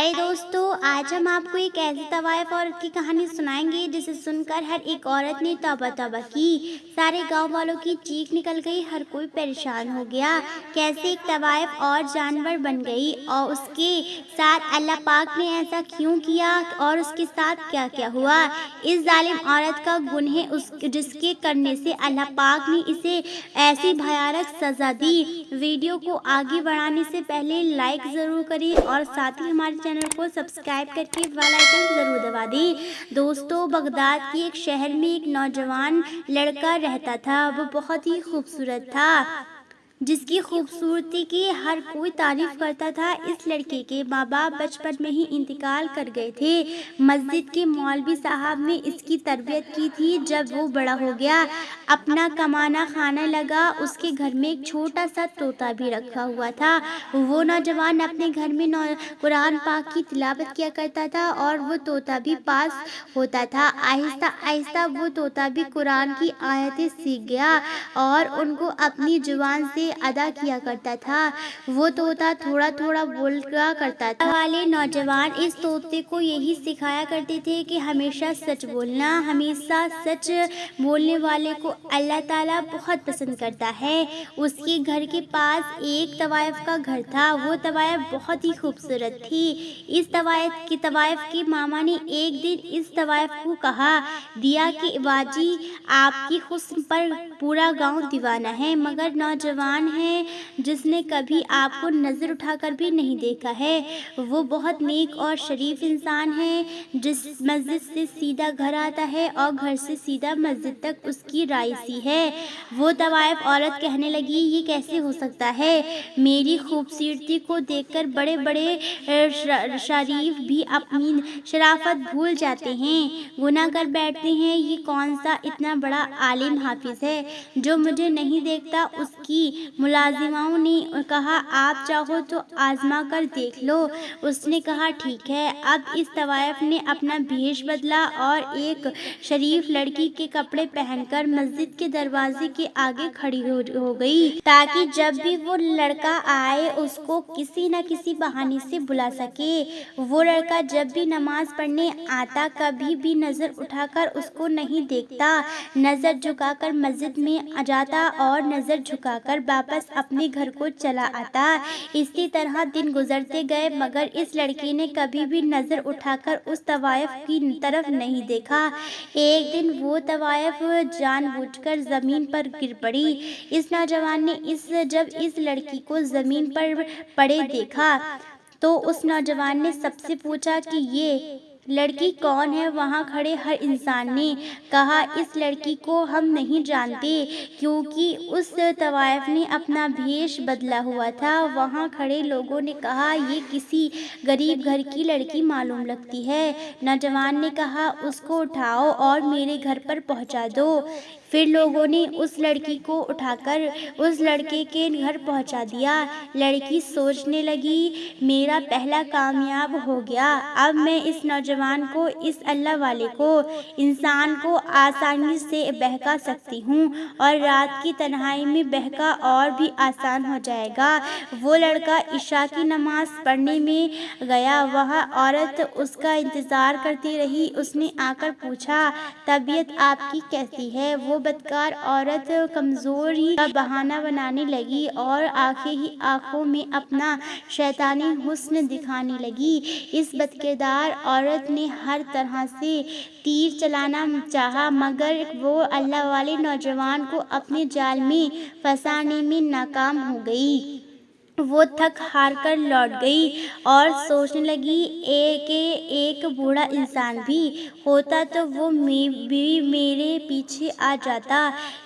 प्यारे दोस्तों, आज हम आपको एक ऐसी तवाइफ औरत की कहानी सुनाएंगे जिसे सुनकर हर एक औरत ने तौबा तौबा की। सारे गांव वालों की चीख निकल गई, हर कोई परेशान हो गया। कैसे एक तवाइफ और जानवर बन गई और उसके साथ अल्लाह पाक ने ऐसा क्यों किया और उसके साथ क्या क्या हुआ। इस जालिम औरत का गुन है जिसके करने से अल्लाह पाक ने इसे ऐसी भयानक सजा दी। वीडियो को आगे बढ़ाने से पहले लाइक जरूर करें और साथ ही हमारे चैनल को सब्सक्राइब करके बेल आइकन जरूर दबा दें। दोस्तों, बगदाद के एक शहर में एक नौजवान लड़का रहता था। वो बहुत ही खूबसूरत था, जिसकी खूबसूरती की हर कोई तारीफ करता था। इस लड़के के माँ बाप बचपन में ही इंतकाल कर गए थे। मस्जिद के मौलवी साहब ने इसकी तरबियत की थी। जब वो बड़ा हो गया, अपना कमाना खाने लगा। उसके घर में एक छोटा सा तोता भी रखा हुआ था। वो नौजवान अपने घर में कुरान पाक की तिलावत किया करता था और वो तोता भी पास होता था। आहिस्ता आहिस्ता वो तोता भी कुरान की आयतें सीख गया और उनको अपनी जुबान से अदा किया करता था। वो तोता थोड़ा थोड़ा बोला करता था। वाले नौजवान इस तोते को यही सिखाया करते थे कि हमेशा सच बोलना। हमेशा सच बोलने वाले को अल्लाह ताला बहुत पसंद करता है। उसके घर के पास एक तवाइफ का घर था। वो तवाइफ बहुत ही खूबसूरत थी। इस तवाइफ की मामा ने एक दिन इस तवाइफ को कहा दिया कि बाजी, आपकी हुस्न पर पूरा गांव दीवाना है, मगर नौजवान है जिसने कभी आपको नजर उठाकर भी नहीं देखा है। वो बहुत नेक और शरीफ इंसान है। जिस मस्जिद से सीधा घर आता है और घर से सीधा मस्जिद तक उसकी राइसी है। वो तवाइफ औरत कहने लगी, ये कैसे हो सकता है? मेरी खूबसूरती को देखकर बड़े बड़े शरीफ भी अपनी शराफत भूल जाते हैं, गुनाह कर बैठते हैं। ये कौन सा इतना बड़ा आलिम हाफिज है जो मुझे नहीं देखता? उसकी मुलाजिमाओं ने कहा, आप चाहो तो आजमा कर देख लो। उसने कहा, ठीक है। अब इस तवाइफ ने अपना भेष बदला और एक शरीफ लड़की के कपड़े पहनकर मस्जिद के दरवाजे के आगे खड़ी हो गई, ताकि जब भी वो लड़का आए उसको किसी न किसी बहाने से बुला सके। वो लड़का जब भी नमाज पढ़ने आता, कभी भी नजर उठाकर उसको नहीं देखता। नजर झुकाकर मस्जिद में जाता और नजर झुकाकर वापस अपने घर को चला आता। इसी तरह दिन गुजरते गए, मगर इस लड़की ने कभी भी नजर उठाकर उस तवाइफ की तरफ नहीं देखा। एक दिन वो तवाइफ जानबूझकर जमीन पर गिर पड़ी। इस नौजवान ने जब इस लड़की को जमीन पर पड़े देखा तो उस नौजवान ने सबसे पूछा कि ये लड़की कौन है? वहाँ खड़े हर इंसान ने कहा, इस लड़की को हम नहीं जानते, क्योंकि उस तवाइफ ने अपना भेष बदला हुआ था। वहाँ खड़े लोगों ने कहा, ये किसी गरीब घर की लड़की मालूम लगती है। नौजवान ने कहा, उसको उठाओ और मेरे घर पर पहुँचा दो। फिर लोगों ने उस लड़की को उठाकर उस लड़के के घर पहुंचा दिया। लड़की सोचने लगी, मेरा पहला कामयाब हो गया। अब मैं इस नौजवान को, इस अल्लाह वाले को, इंसान को आसानी से बहका सकती हूँ और रात की तन्हाई में बहका और भी आसान हो जाएगा। वो लड़का इशा की नमाज पढ़ने में गया। वह औरत उसका इंतजार करती रही। उसने आकर पूछा, तबीयत आपकी कैसी है? वो बदकार औरत कमजोरी का बहाना बनाने लगी और आंखों में अपना शैतानी हुस्न दिखाने लगी। इस बदकिरदार औरत ने हर तरह से तीर चलाना चाहा, मगर वो अल्लाह वाले नौजवान को अपने जाल में फंसाने में नाकाम हो गई। वो थक हार कर लौट गई और सोचने लगी, एक बूढ़ा इंसान भी होता तो वो भी मेरे पीछे आ जाता।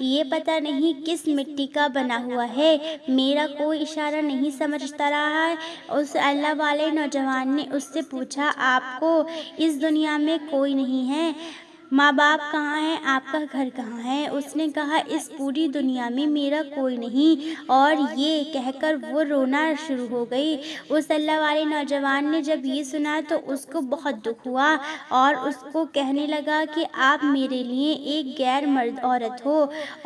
ये पता नहीं किस मिट्टी का बना हुआ है, मेरा कोई इशारा नहीं समझता रहा है। उस अल्लाह वाले नौजवान ने उससे पूछा, आपको इस दुनिया में कोई नहीं है? माँ बाप कहाँ हैं, आपका घर कहाँ है? उसने कहा, इस पूरी दुनिया में मेरा कोई नहीं। और ये कहकर वो रोना शुरू हो गई। उस अल्लाह वाले नौजवान ने जब ये सुना तो उसको बहुत दुख हुआ और उसको कहने लगा कि आप मेरे लिए एक गैर मर्द औरत हो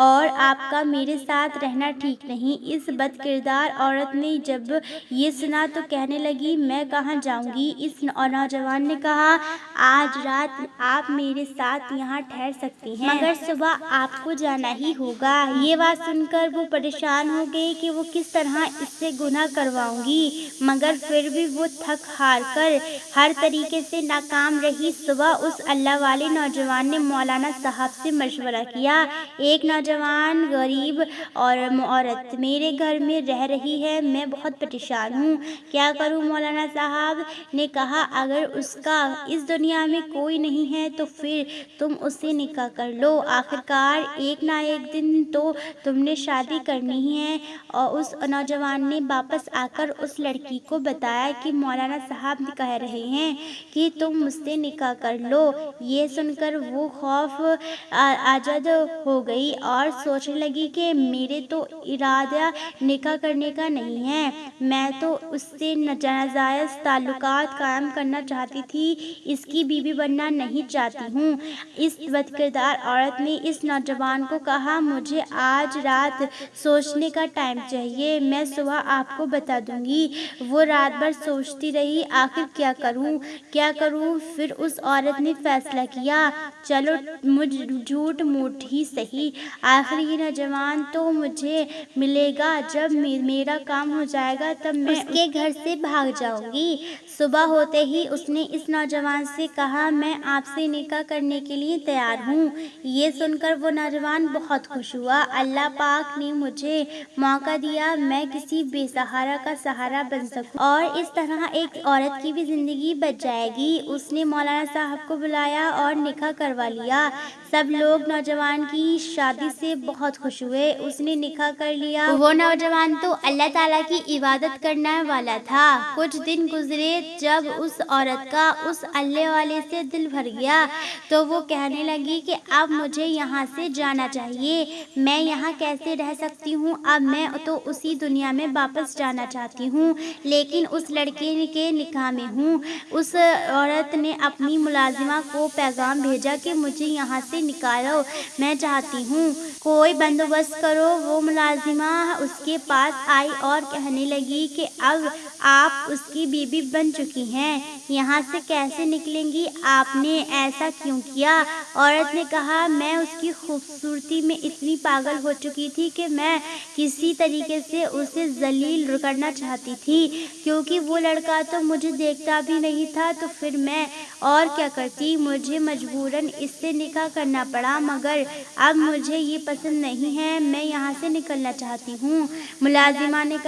और आपका मेरे साथ रहना ठीक नहीं। इस बदकिरदार औरत ने जब ये सुना तो कहने लगी, मैं कहाँ जाऊंगी? इस नौजवान ने कहा, आज रात आप मेरे साथ यहाँ ठहर सकती हैं, मगर सुबह आपको जाना ही होगा। ये बात सुनकर वो परेशान हो गई कि वो किस तरह इससे गुनाह करवाऊंगी, मगर फिर भी वो थक हार कर हर तरीके से नाकाम रही। सुबह उस अल्लाह वाले नौजवान ने मौलाना साहब से मशवरा किया। एक नौजवान गरीब और औरत मेरे घर में रह रही है, मैं बहुत परेशान हूँ, क्या करूँ? मौलाना साहब ने कहा, अगर उसका इस दुनिया में कोई नहीं है तो फिर तुम उससे निकाह कर लो। आखिरकार एक ना एक दिन तो तुमने शादी करनी ही है। और उस नौजवान ने वापस आकर उस लड़की को बताया कि मौलाना साहब कह रहे हैं कि तुम मुझसे निकाह कर लो। ये सुनकर वो खौफ आजद हो गई और सोचने लगी कि मेरे तो इरादा निकाह करने का नहीं है, मैं तो उससे नाजायज़ ताल्लुकात कायम करना चाहती थी, इसकी बीवी बनना नहीं चाहती हूँ। इस बदकिरदार औरत ने इस नौजवान को कहा, मुझे आज रात सोचने का टाइम चाहिए, मैं सुबह आपको बता दूंगी। वो रात भर सोचती रही, आखिर क्या करूं? फिर उस औरत ने फैसला किया, चलो मुझ झूठ मूठ ही सही, आखिर ये नौजवान तो मुझे मिलेगा, जब मेरा काम हो जाएगा तब मैं उसके घर से भाग जाऊंगी। सुबह होते ही उसने इस नौजवान से कहा, मैं आपसे निकाह करने के लिए तैयार हूँ। ये सुनकर वो नौजवान बहुत खुश हुआ। अल्लाह पाक ने मुझे मौका दिया, मैं किसी बेसहारा का सहारा बन सकूं और इस तरह एक औरत की भी जिंदगी बच जाएगी। उसने मौलाना साहब को बुलाया और निकाह करवा लिया। सब लोग नौजवान की शादी से बहुत खुश हुए। उसने निकाह कर लिया। वो नौजवान तो अल्लाह ताला की इबादत करने वाला था। कुछ दिन गुजरे, जब उस औरत का उस अल्लाह वाले से दिल भर गया तो वो कहने लगी कि अब मुझे यहाँ से जाना चाहिए, मैं यहाँ कैसे रह सकती हूँ? अब मैं तो उसी दुनिया में वापस जाना चाहती हूँ, लेकिन उस लड़के के निकाह में हूँ। उस औरत ने अपनी मुलाजिमा को पैगाम भेजा कि मुझे यहाँ से निकालो, मैं चाहती हूँ कोई बंदोबस्त करो। वो मुलाजिमा उसके पास आई और कहने लगी कि अब आप उसकी बीवी बन चुकी हैं, यहाँ से कैसे निकलेंगी? आपने ऐसा क्यों किया? औरत ने कहा, मैं उसकी खूबसूरती में इतनी पागल हो चुकी थी कि मैं किसी तरीके से उसे जलील करना चाहती थी, क्योंकि वो लड़का तो मुझे देखता भी नहीं था, तो फिर मैं और क्या करती? मुझे मजबूरन इससे निकाह करना पड़ा, मगर अब मुझे ये पसंद नहीं है, मैं यहाँ से निकलना चाहती हूँ। मुलाजिमा ने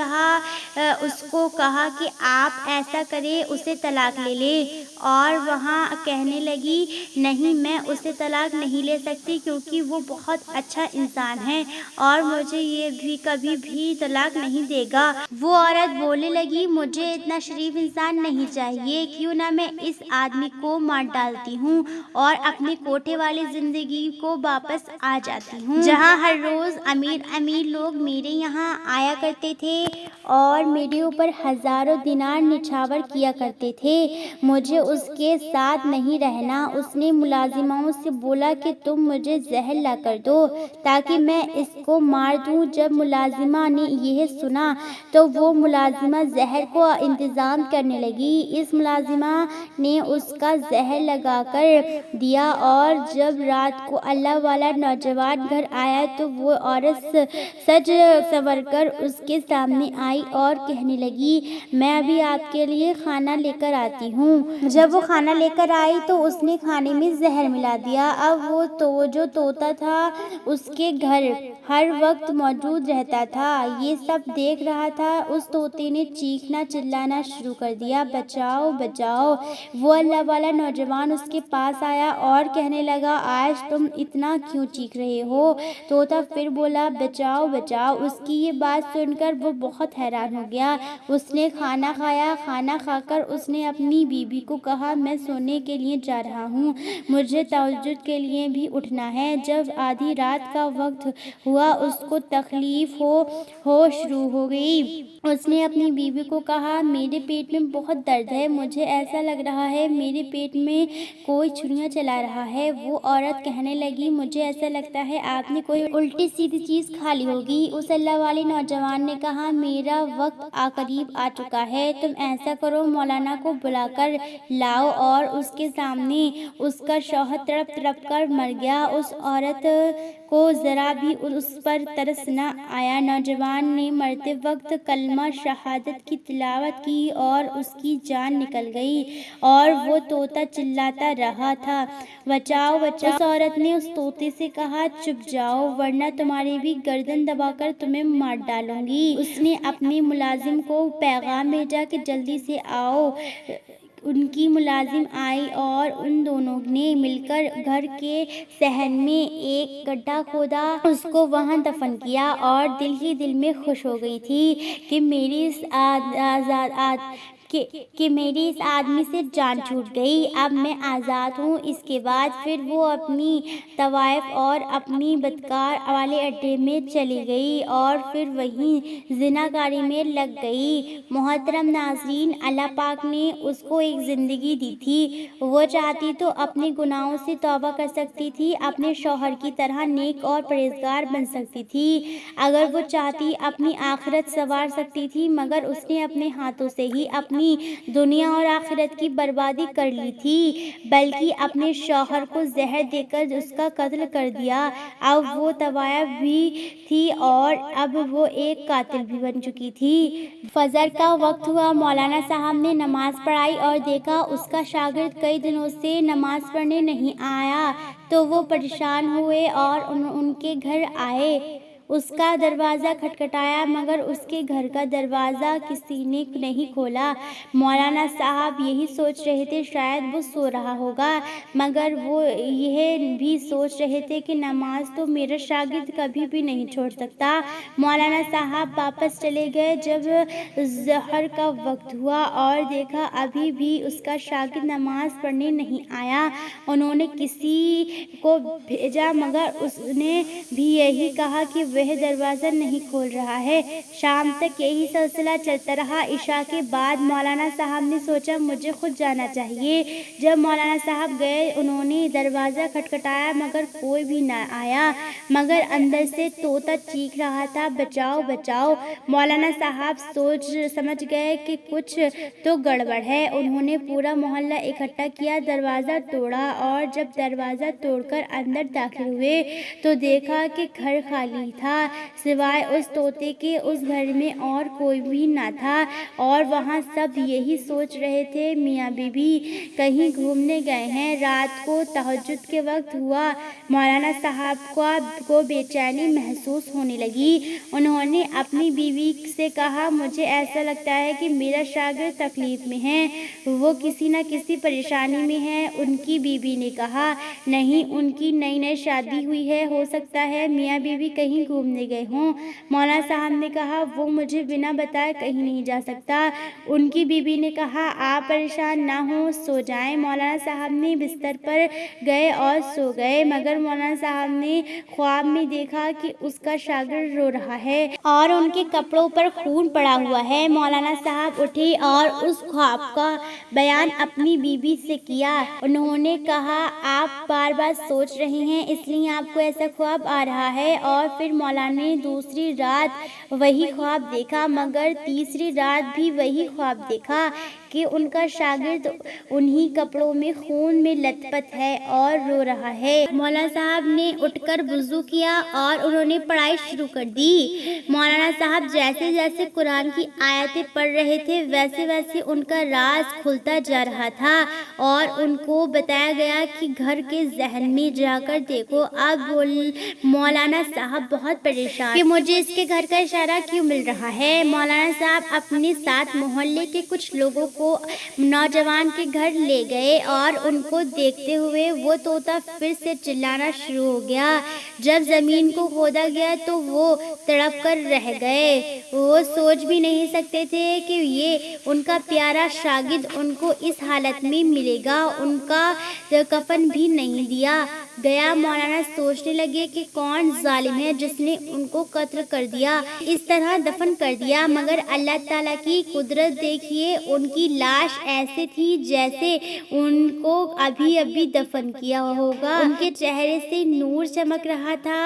उसको कहा कि आप ऐसा करें, उसे तलाक ले ले। और वहाँ कहने लगी, नहीं, मैं उसे तलाक नहीं ले सकती, क्योंकि वो बहुत अच्छा इंसान है और मुझे ये भी कभी भी तलाक नहीं देगा। वो औरत बोलने लगी, मुझे इतना शरीफ इंसान नहीं चाहिए, क्यों ना मैं इस आदमी को मार डालती हूँ और अपने कोठे वाली जिंदगी को वापस आ जाती हूँ, जहाँ हर रोज अमीर अमीर लोग मेरे यहाँ आया करते थे और मेरे ऊपर हजारों दिनार निछावर किया करते थे। मुझे उसके साथ नहीं रहना। उसने मुलाजिमाओं से बोला कि तुम मुझे जहर ला कर दो ताकि मैं इसको मार दूं। जब मुलाजिमा ने यह सुना तो वो मुलाजिमा जहर को इंतजाम करने लगी। इस मुलाजिमा ने उसका जहर लगा कर दिया और जब रात को अल्लाह वाला नौजवान घर आया तो वो औरत सज संवर कर उसके सामने आई और कहने लगी, मैं अभी आपके लिए खाना लेकर आती हूँ। जब वो खाना लेकर आई तो उसने खाने में जहर मिला दिया। अब वो जो तोता था उसके घर हर वक्त मौजूद रहता था, ये सब देख रहा था। उस तोते ने चीखना चिल्लाना शुरू कर दिया, बचाओ बचाओ। वो अल्लाह वाला नौजवान उसके पास आया और कहने लगा, आज तुम इतना क्यों चीख रहे हो? तोता फिर बोला, बचाओ बचाओ। उसकी ये बात सुनकर वो बहुत हैरान हो गया। उसने खाना खाया। खाना खाकर उसने अपनी बीबी को कहा, मैं सोने के लिए जा रहा हूँ, مجھے تہجد کے لیے بھی اٹھنا ہے۔ جب آدھی رات کا وقت ہوا اس کو تکلیف ہو شروع ہو گئی۔ اس نے اپنی بیوی کو کہا میرے پیٹ میں بہت درد ہے، مجھے ایسا لگ رہا ہے میرے پیٹ میں کوئی چھریاں چلا رہا ہے۔ وہ عورت کہنے لگی مجھے ایسا لگتا ہے آپ نے کوئی الٹی سیدھی چیز کھا لی ہوگی۔ اس اللہ والے نوجوان نے کہا میرا وقت قریب آ چکا ہے، تم ایسا کرو مولانا کو بلا کر لاؤ۔ اور اس کے سامنے اس کا شوہر تڑپ تڑپ کر مر گیا۔ اس عورت کو ذرا بھی اس پر ترس نہ آیا۔ نوجوان نے مرتے وقت کلمہ شہادت کی تلاوت کی اور اس کی جان نکل گئی اور وہ طوطا چلاتا رہا تھا بچاؤ بچاؤ۔ اس عورت نے اس طوطے سے کہا چپ جاؤ ورنہ تمہاری بھی گردن دبا کر تمہیں مار ڈالوں گی۔ اس نے اپنے ملازم کو پیغام بھیجا کہ جلدی سے آؤ۔ ان کی ملازم آئی اور ان دونوں نے مل کر گھر کے صحن میں ایک گڈھا کھودا، اس کو وہاں دفن کیا اور دل ہی دل میں خوش ہو گئی تھی کہ میری اس آدمی سے جان چھوٹ گئی، اب میں آزاد ہوں۔ اس کے بعد پھر وہ اپنی طوائف اور اپنی بدکار والے اڈے میں چلی گئی اور پھر وہیں زناکاری میں لگ گئی۔ محترم ناظرین، اللہ پاک نے اس کو ایک زندگی دی تھی، وہ چاہتی تو اپنے گناہوں سے توبہ کر سکتی تھی، اپنے شوہر کی طرح نیک اور پرہیزگار بن سکتی تھی، اگر وہ چاہتی اپنی آخرت سنوار سکتی تھی، مگر اس نے اپنے ہاتھوں سے ہی اپنی دنیا اور آخرت کی بربادی کر لی تھی، بلکہ اپنے شوہر کو زہر دے کر اس کا قتل کر دیا۔ اب وہ طوائف بھی تھی اور اب وہ ایک قاتل بھی بن چکی تھی۔ فجر کا وقت ہوا، مولانا صاحب نے نماز پڑھائی اور دیکھا اس کا شاگرد کئی دنوں سے نماز پڑھنے نہیں آیا تو وہ پریشان ہوئے اور ان کے گھر آئے۔ اس کا دروازہ کھٹکھٹایا مگر اس کے گھر کا دروازہ کسی نے نہیں کھولا۔ مولانا صاحب یہی سوچ رہے تھے شاید وہ سو رہا ہوگا، مگر وہ یہ بھی سوچ رہے تھے کہ نماز تو میرا شاگرد کبھی بھی نہیں چھوڑ سکتا۔ مولانا صاحب واپس چلے گئے۔ جب ظہر کا وقت ہوا اور دیکھا ابھی بھی اس کا شاگرد نماز پڑھنے نہیں آیا، انہوں نے کسی کو بھیجا مگر اس نے بھی یہی کہا کہ وہ دروازہ نہیں کھول رہا ہے۔ شام تک یہی سلسلہ چلتا رہا۔ عشاء کے بعد مولانا صاحب نے سوچا مجھے خود جانا چاہیے۔ جب مولانا صاحب گئے انہوں نے دروازہ کھٹکھٹایا مگر کوئی بھی نہ آیا، مگر اندر سے طوطا چیخ رہا تھا بچاؤ بچاؤ۔ مولانا صاحب سوچ سمجھ گئے کہ کچھ تو گڑبڑ ہے۔ انہوں نے پورا محلہ اکٹھا کیا، دروازہ توڑا اور جب دروازہ توڑ کر اندر داخل ہوئے تو دیکھا کہ گھر خالی تھا، سوائے اس طوطے کے اس گھر میں اور کوئی بھی نہ تھا اور وہاں سب یہی سوچ رہے تھے میاں بی بی کہیں گھومنے گئے ہیں۔ رات کو تہجد کے وقت ہوا، مولانا صاحب کو بے چینی محسوس ہونے لگی۔ انہوں نے اپنی بیوی سے کہا مجھے ایسا لگتا ہے کہ میرا شاگرد تکلیف میں ہے، وہ کسی نہ کسی پریشانی میں ہے۔ ان کی بیوی نے کہا نہیں، ان کی نئی شادی ہوئی ہے، ہو سکتا ہے میاں بیوی کہیں گھومنے گئے ہوں۔ مولانا صاحب نے کہا وہ مجھے بنا بتائے کہیں نہیں جا سکتا۔ ان کی بیوی نے کہا آپ پریشان نہ ہوں، سو جائیں۔ مولانا صاحب نے بستر پر گئے اور سو گئے، مگر مولانا صاحب نے خواب میں دیکھا کہ اس کا شاگرد رو رہا ہے اور ان کے کپڑوں پر خون پڑا ہوا ہے۔ مولانا صاحب اٹھے اور اس خواب کا بیان اپنی بیوی سے کیا۔ انہوں نے کہا آپ بار بار سوچ رہے ہیں اس لیے آپ کو ایسا خواب آ رہا ہے۔ اور پھر مولانا نے دوسری رات وہی خواب دیکھا، مگر تیسری رات بھی وہی خواب دیکھا کہ ان کا شاگرد انہی کپڑوں میں خون میں لت پت ہے اور رو رہا ہے۔ مولانا صاحب نے اٹھ کر وضو کیا اور انہوں نے پڑھائی شروع کر دی۔ مولانا صاحب جیسے جیسے قرآن کی آیتیں پڑھ رہے تھے ویسے ویسے ان کا راز کھلتا جا رہا تھا اور ان کو بتایا گیا کہ گھر کے ذہن میں جا کر دیکھو۔ اب مولانا صاحب بہت پریشان کہ مجھے اس کے گھر کا اشارہ کیوں مل رہا ہے۔ مولانا صاحب اپنے ساتھ محلے کے کچھ لوگوں کو को नौजवान के घर ले गए और उनको देखते हुए वो तोता फिर से चिल्लाना शुरू हो गया। जब जमीन को खोदा गया तो वो तड़प कर रह गए। वो सोच भी नहीं सकते थे कि ये उनका प्यारा शागिर्द उनको इस हालत में मिलेगा। उनका कफन भी नहीं दिया गया। मौलाना सोचने लगे कि कौन जालिम है जिसने उनको कत्ल कर दिया, इस तरह दफन कर दिया। मगर अल्लाह ताला की कुदरत देखिए, उनकी लाश ऐसे थी जैसे उनको अभी अभी दफन किया होगा। उनके चेहरे से नूर चमक रहा था।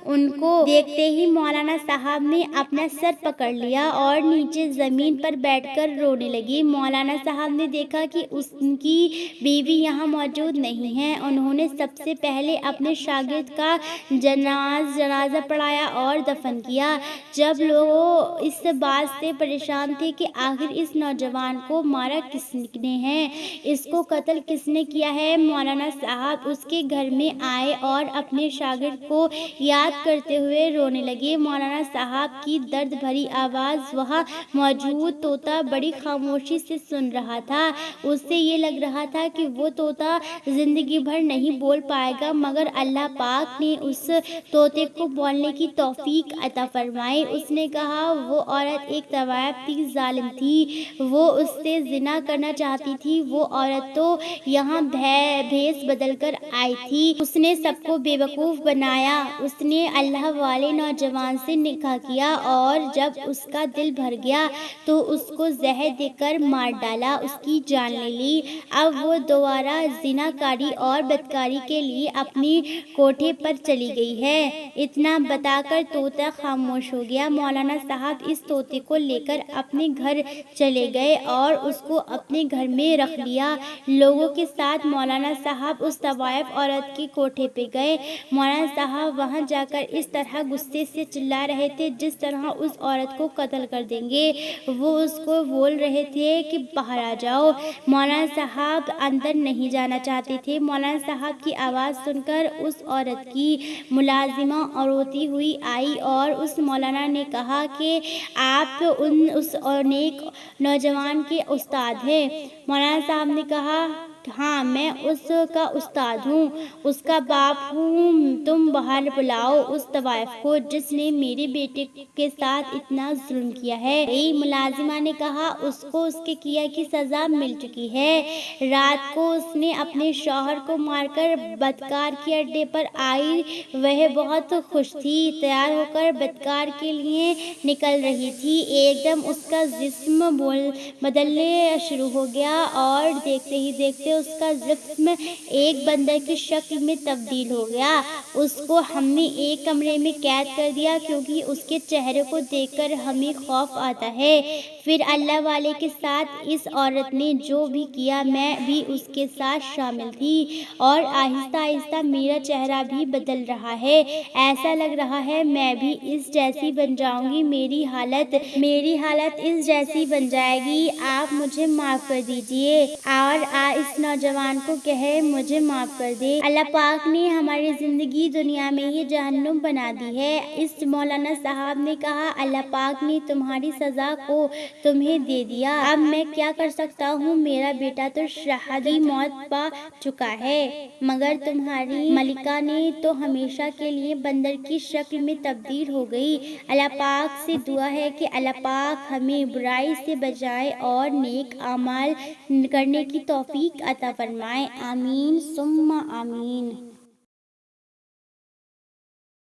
उनको देखते ही मौलाना साहब ने अपना सर पकड़ लिया और नीचे जमीन पर बैठकर रोने लगी। मौलाना साहब ने देखा कि उनकी बीवी यहाँ मौजूद नहीं है। उन्होंने सबसे पहले अपने शागिर्द का जनाजा पढ़ाया और दफन किया। जब लोग इस बात से परेशान थे कि आखिर इस नौजवान को मारा किसने है, इसको कत्ल किसने किया है, मौलाना साहब उसके घर में आए और अपने शागिर्द को याद करते हुए रोने लगे। मौलाना साहब की दर्द भरी आवाज़ वहाँ मौजूद तोता बड़ी खामोशी से सुन रहा था। उससे ये लग रहा था कि वो तोता जिंदगी भर नहीं बोल पाएगा, मगर अल्लाह पाक ने उस तोते को बोलने की तौफीक अता फरमाई। उसने कहा, वो औरत एक तवायब थी, जालिम थी, वो उससे जिना करना चाहती थी। वो औरत तो यहाँ भेस बदल कर आई थी। उसने सबको बेवकूफ़ बनाया। उसने अल्लाह वाले नौजवान से निकाह किया और जब उसका दिल भर गया तो उसको जहर देकर मार डाला, उसकी जान ले ली। अब वो दोबारा जिनाकारी और बदकारी के लिए अपनी कोठे पर चली गई है। इतना बताकर तोता खामोश हो गया। मौलाना साहब इस तोते को लेकर अपने घर चले गए और उसको अपने घर में रख लिया। लोगों के साथ मौलाना साहब उस तवायफ औरत की कोठे पे गए। मौलाना साहब वहां जाकर इस तरह गुस्से से चिल्ला रहे थे जिस तरह उस औरत को कत्ल कर देंगे। वो उसको बोल रहे थे कि बाहर आ जाओ। मौलाना साहब अंदर नहीं जाना चाहते थे। मौलाना साहब की आवाज़ सुनकर उस औरत की मुलाजिमा और रोती हुई आई और उस मौलाना ने कहा कि आप उस नेक नौजवान के उस्ताद हैं। मौलाना साहब ने कहा, हाँ, मैं उसका उस्ताद हूँ, उसका बाप हूँ। तुम बाहर बुलाओ उस तवाइफ को जिसने मेरे बेटे के साथ इतना जुल्म किया है। मुलाजिमा ने कहा, उसको उसके किया की सजा मिल चुकी है। रात को उसने अपने शौहर को मारकर बदकार के अड्डे पर आई। वह बहुत खुश थी, तैयार होकर बदकार के लिए निकल रही थी। एकदम उसका जिस्म बदलने शुरू हो गया और देखते ही देखते उसका जिस्म एक बंदर की शक्ल में तब्दील हो गया। उसको हमने एक कमरे में कैद कर दिया क्योंकि उसके चेहरे को देखकर हमें खौफ आता है। फिर अल्लाह वाले के साथ इस औरत ने जो भी किया, मैं भी उसके साथ शामिल थी और आहिस्ता आहिस्ता मेरा चेहरा भी बदल रहा है। ऐसा लग रहा है मैं भी इस जैसी बन जाऊंगी। मेरी हालत इस जैसी बन जाएगी। आप मुझे माफ कर दीजिए और इस नौजवान को कहे मुझे माफ कर दे। अल्लाह पाक ने हमारी जिंदगी दुनिया में ही जहन्नुम बना दी है। इस मौलाना साहब ने कहा, अल्लाह पाक ने तुम्हारी सजा को तुम्हें दे दिया। अब मैं क्या कर सकता हूँ? मेरा बेटा तो शहादी मौत पा चुका है, मगर तुम्हारी मलिका ने तो हमेशा के लिए बंदर की शक्ल में तब्दील हो गई। अल्लाह पाक से दुआ है कि अल्लाह पाक हमें बुराई से बचाए और नेक अमाल करने की तौफीक अता फरमाए। आमीन सुम्मा आमीन।